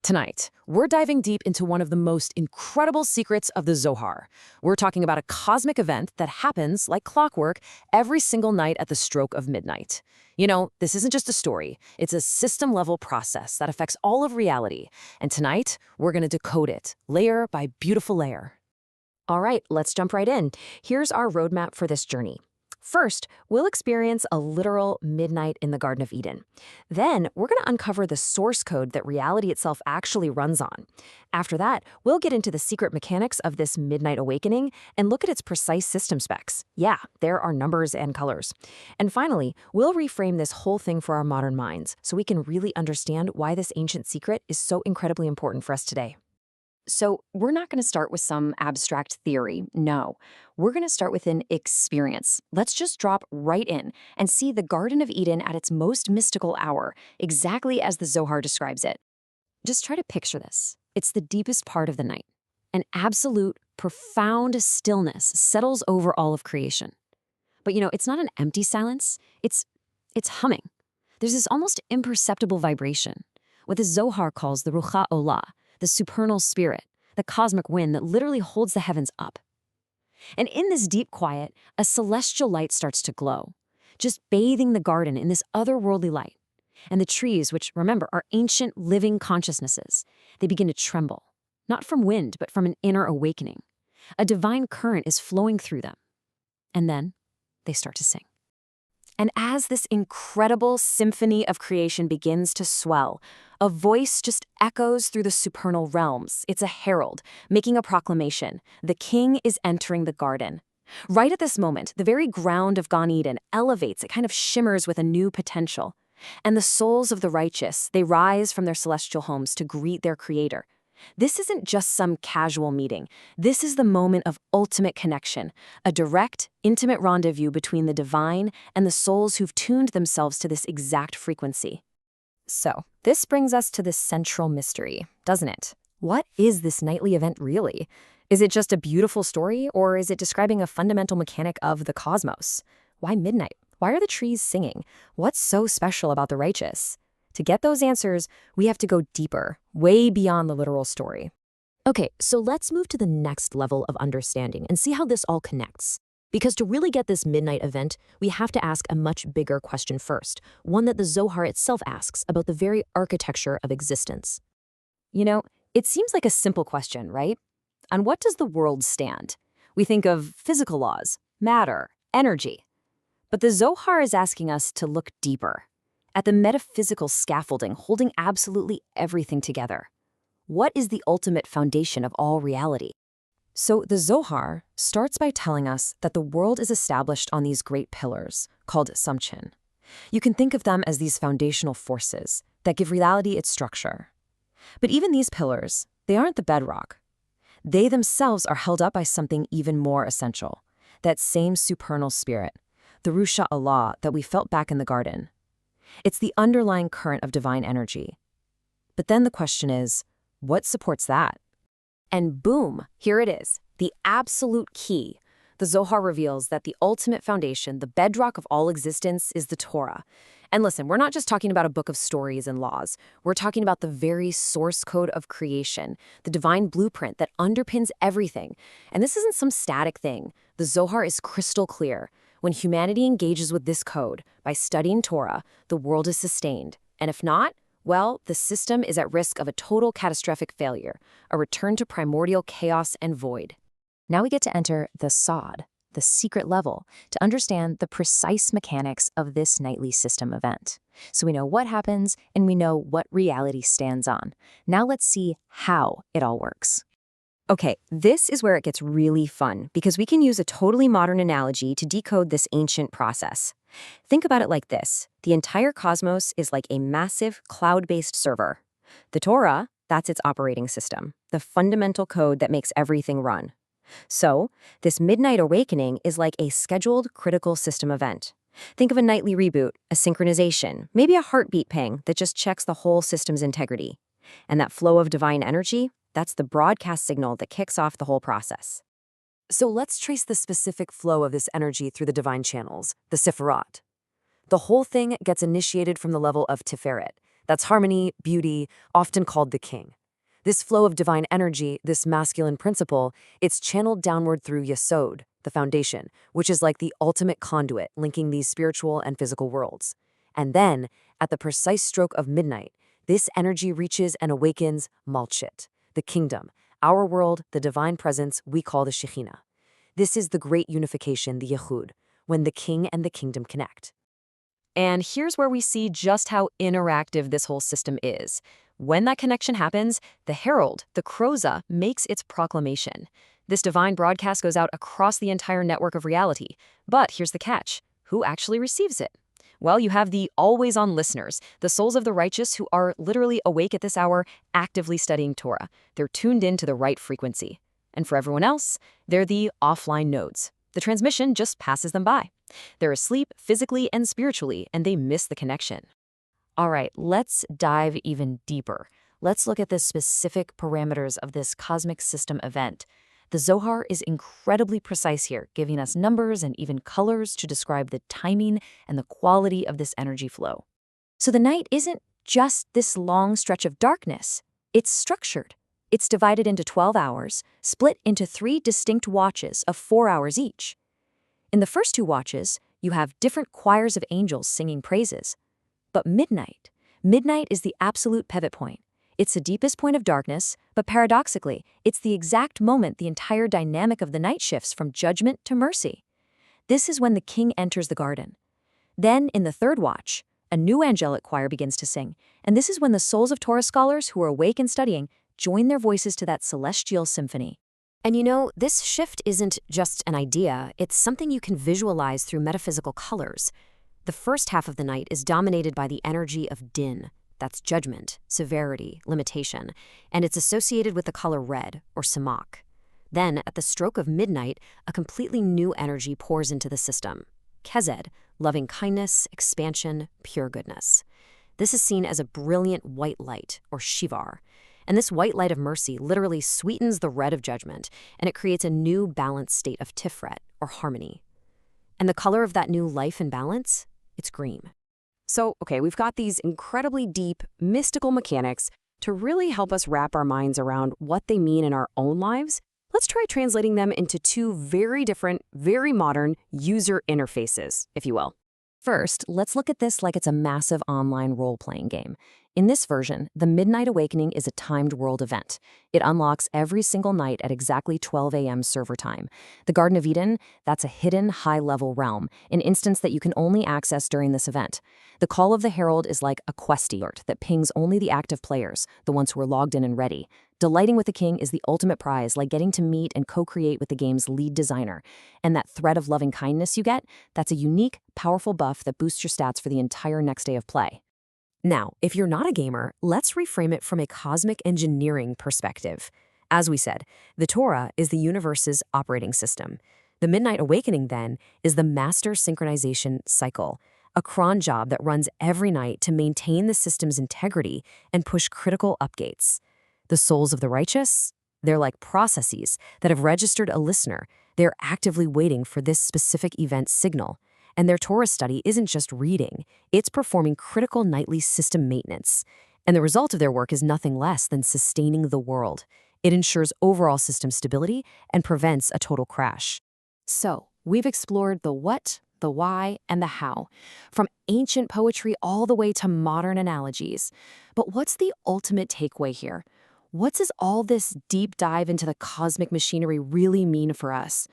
Tonight, we're diving deep into one of the most incredible secrets of the Zohar. We're talking about a cosmic event that happens, like clockwork, every single night at the stroke of midnight. You know, this isn't just a story. It's a system-level process that affects all of reality. And tonight, we're going to decode it, layer by beautiful layer. All right, let's jump right in. Here's our roadmap for this journey. First, we'll experience a literal midnight in the Garden of Eden. Then, we're going to uncover the source code that reality itself actually runs on. After that, we'll get into the secret mechanics of this midnight awakening and look at its precise system specs. Yeah, there are numbers and colors. And finally, we'll reframe this whole thing for our modern minds so we can really understand why this ancient secret is so incredibly important for us today. So we're not going to start with some abstract theory. No, we're going to start with an experience. Let's just drop right in and see the Garden of Eden at its most mystical hour, exactly as the Zohar describes it. Just try to picture this. It's the deepest part of the night. An absolute, profound stillness settles over all of creation. But it's not an empty silence. It's humming. There's this almost imperceptible vibration, what the Zohar calls the Rucha Olah, the supernal spirit, the cosmic wind that literally holds the heavens up. And in this deep quiet, a celestial light starts to glow, just bathing the garden in this otherworldly light. And the trees, which, remember, are ancient living consciousnesses, they begin to tremble, not from wind, but from an inner awakening. A divine current is flowing through them. And then they start to sing. And as this incredible symphony of creation begins to swell, a voice just echoes through the supernal realms. It's a herald, making a proclamation. The king is entering the garden. Right at this moment, the very ground of Gan Eden elevates. It kind of shimmers with a new potential. And the souls of the righteous, they rise from their celestial homes to greet their creator. This isn't just some casual meeting. This is the moment of ultimate connection, a direct, intimate rendezvous between the divine and the souls who've tuned themselves to this exact frequency. So, this brings us to this central mystery, doesn't it? What is this nightly event really? Is it just a beautiful story, or is it describing a fundamental mechanic of the cosmos? Why midnight? Why are the trees singing? What's so special about the righteous? To get those answers, we have to go deeper, way beyond the literal story. Okay, so let's move to the next level of understanding and see how this all connects. Because to really get this midnight event, we have to ask a much bigger question first, one that the Zohar itself asks about the very architecture of existence. It seems like a simple question, right? On what does the world stand? We think of physical laws, matter, energy. But the Zohar is asking us to look deeper, at the metaphysical scaffolding holding absolutely everything together. What is the ultimate foundation of all reality? So the Zohar starts by telling us that the world is established on these great pillars, called Samchin. You can think of them as these foundational forces that give reality its structure. But even these pillars, they aren't the bedrock. They themselves are held up by something even more essential, that same supernal spirit, the Rucha Allah that we felt back in the garden. It's the underlying current of divine energy. But then the question is, what supports that? And boom, here it is, the absolute key. The Zohar reveals that the ultimate foundation, the bedrock of all existence, is the Torah. And listen, we're not just talking about a book of stories and laws. We're talking about the very source code of creation, the divine blueprint that underpins everything. And this isn't some static thing. The Zohar is crystal clear. When humanity engages with this code, by studying Torah, the world is sustained. And if not, well, the system is at risk of a total catastrophic failure, a return to primordial chaos and void. Now we get to enter the Sod, the secret level, to understand the precise mechanics of this nightly system event. So we know what happens, and we know what reality stands on. Now let's see how it all works. Okay, this is where it gets really fun, because we can use a totally modern analogy to decode this ancient process. Think about it like this. The entire cosmos is like a massive cloud-based server. The Torah, that's its operating system, the fundamental code that makes everything run. So, this midnight awakening is like a scheduled critical system event. Think of a nightly reboot, a synchronization, maybe a heartbeat ping that just checks the whole system's integrity. And that flow of divine energy, that's the broadcast signal that kicks off the whole process. So let's trace the specific flow of this energy through the divine channels, the Sephirot. The whole thing gets initiated from the level of Tiferet, That's harmony, beauty, often called the king. This flow of divine energy, this masculine principle, it's channeled downward through Yesod, the foundation, which is like the ultimate conduit linking these spiritual and physical worlds. And then, at the precise stroke of midnight, this energy reaches and awakens Malchut, the kingdom, our world, the divine presence we call the Shekhinah. This is the great unification, the Yechud, when the king and the kingdom connect. And here's where we see just how interactive this whole system is. When that connection happens, the herald, the kroza, makes its proclamation. This divine broadcast goes out across the entire network of reality. But here's the catch. Who actually receives it? Well, you have the always-on listeners, the souls of the righteous who are literally awake at this hour, actively studying Torah. They're tuned in to the right frequency. And for everyone else, they're the offline nodes. The transmission just passes them by. They're asleep physically and spiritually, and they miss the connection. All right, let's dive even deeper. Let's look at the specific parameters of this cosmic system event. The Zohar is incredibly precise here, giving us numbers and even colors to describe the timing and the quality of this energy flow. So the night isn't just this long stretch of darkness. It's structured. It's divided into 12 hours, split into 3 distinct watches of 4 hours each. In the first 2 watches, you have different choirs of angels singing praises. But midnight is the absolute pivot point. It's the deepest point of darkness, but paradoxically, it's the exact moment the entire dynamic of the night shifts from judgment to mercy. This is when the king enters the garden. Then, in the third watch, a new angelic choir begins to sing, and this is when the souls of Torah scholars who are awake and studying join their voices to that celestial symphony. And you know, this shift isn't just an idea, it's something you can visualize through metaphysical colors. The first half of the night is dominated by the energy of din. That's judgment, severity, limitation, and it's associated with the color red, or samak. Then, at the stroke of midnight, a completely new energy pours into the system. Kezed, loving kindness, expansion, pure goodness. This is seen as a brilliant white light, or shivar. And this white light of mercy literally sweetens the red of judgment, and it creates a new balanced state of tifret, or harmony. And the color of that new life and balance? It's green. So, okay, we've got these incredibly deep, mystical mechanics to really help us wrap our minds around what they mean in our own lives. Let's try translating them into 2 very different, very modern user interfaces, if you will. First, let's look at this like it's a massive online role-playing game. In this version, the Midnight Awakening is a timed world event. It unlocks every single night at exactly 12 a.m. server time. The Garden of Eden, that's a hidden high-level realm, an instance that you can only access during this event. The Call of the Herald is like a quest alert that pings only the active players, the ones who are logged in and ready. Delighting with the king is the ultimate prize, like getting to meet and co-create with the game's lead designer. And that thread of loving kindness you get, that's a unique, powerful buff that boosts your stats for the entire next day of play. Now, if you're not a gamer, let's reframe it from a cosmic engineering perspective. As we said, the Torah is the universe's operating system. The Midnight Awakening, then, is the master synchronization cycle, a cron job that runs every night to maintain the system's integrity and push critical updates. The souls of the righteous? They're like processes that have registered a listener. They're actively waiting for this specific event signal. And their Torah study isn't just reading, it's performing critical nightly system maintenance. And the result of their work is nothing less than sustaining the world. It ensures overall system stability and prevents a total crash. So, we've explored the what, the why, and the how, from ancient poetry all the way to modern analogies. But what's the ultimate takeaway here? What does all this deep dive into the cosmic machinery really mean for us?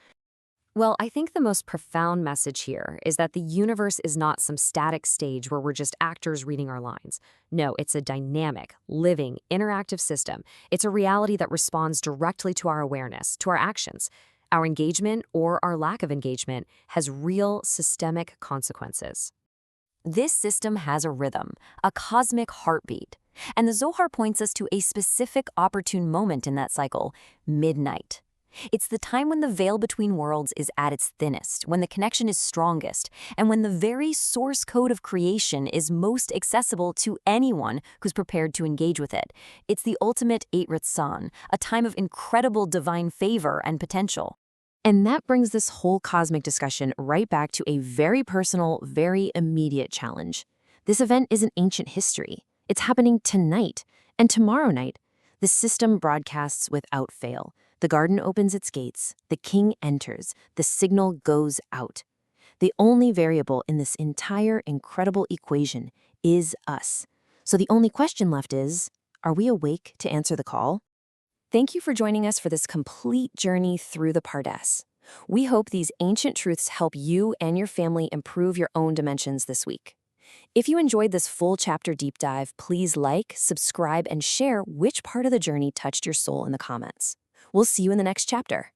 Well, I think the most profound message here is that the universe is not some static stage where we're just actors reading our lines. No, it's a dynamic, living, interactive system. It's a reality that responds directly to our awareness, to our actions. Our engagement or our lack of engagement has real systemic consequences. This system has a rhythm, a cosmic heartbeat. And the Zohar points us to a specific opportune moment in that cycle, midnight. It's the time when the veil between worlds is at its thinnest, when the connection is strongest, and when the very source code of creation is most accessible to anyone who's prepared to engage with it. It's the ultimate Eight Ritzon, a time of incredible divine favor and potential. And that brings this whole cosmic discussion right back to a very personal, very immediate challenge. This event isn't ancient history. It's happening tonight and tomorrow night. The system broadcasts without fail. The garden opens its gates, the king enters, the signal goes out. The only variable in this entire incredible equation is us. So the only question left is, are we awake to answer the call? Thank you for joining us for this complete journey through the Pardes. We hope these ancient truths help you and your family improve your own dimensions this week. If you enjoyed this full chapter deep dive, please like, subscribe, and share which part of the journey touched your soul in the comments. We'll see you in the next chapter.